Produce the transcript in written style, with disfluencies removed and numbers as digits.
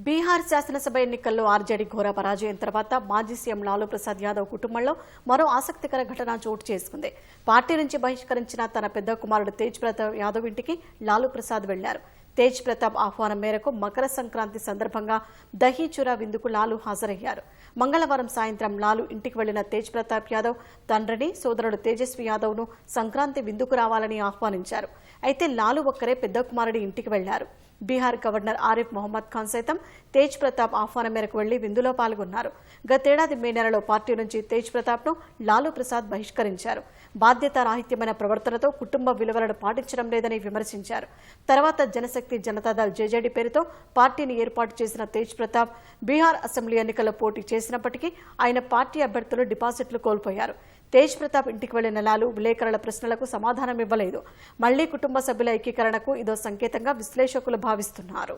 బీహార్ శాసనసభ ఎన్నికల్లో ఆర్జేడీ ఘోర పరాజయం తర్వాత మాజీ సీఎం లాలూ ప్రసాద్ యాదవ్ కుటుంబంలో మరో ఆసక్తికర ఘటన చోటు చేసుకుంది. పార్టీ నుంచి బహిష్కరించిన తన పెద్ద కుమారుడు తేజ్ ప్రతాప్ యాదవ్ ఇంటికి లాలూ ప్రసాద్ వెళ్లారు. తేజ్ ప్రతాప్ ఆహ్వానం మేరకు మకర సంక్రాంతి సందర్భంగా దహీ చురా విందుకు లాలూ హాజరయ్యారు. మంగళవారం సాయంత్రం లాలూ ఇంటికి వెళ్లిన తేజ్ ప్రతాప్ యాదవ్ తండ్రిని, సోదరుడు తేజస్వి యాదవ్ను సంక్రాంతి విందుకు రావాలని ఆహ్వానించారు. అయితే లాలూ ఒక్కరే పెద్ద కుమారుడి ఇంటికి వెళ్లారు. బీహార్ గవర్నర్ ఆరిఫ్ మొహమ్మద్ ఖాన్ సైతం తేజ్ ప్రతాప్ ఆహ్వానం మేరకు వెళ్లి విందులో పాల్గొన్నారు. గతేడాది మే నెలలో పార్టీ నుంచి తేజ్ ప్రతాప్ను లాలూ ప్రసాద్ బహిష్కరించారు. బాధ్యతారాహిత్యమైన ప్రవర్తనతో కుటుంబ విలువలను పాటించడం లేదని విమర్శించారు. తర్వాత జనశక్తి జనతాదళ్ జేజేడీ పేరుతో పార్టీని ఏర్పాటు చేసిన తేజ్ ప్రతాప్ బీహార్ అసెంబ్లీ ఎన్నికల్లో పోటీ చేసినప్పటికీ ఆయన పార్టీ అభ్యర్థులు డిపాజిట్లు కోల్పోయారు. తేజ్ ప్రతాప్ ఇంటికి వెళ్లిన లాలూ విలేకరుల ప్రశ్నలకు సమాధానం ఇవ్వలేదు. మళ్లీ కుటుంబ సభ్యుల ఏకీకరణకు ఇదో సంకేతంగా విశ్లేషకులు భావిస్తున్నారు.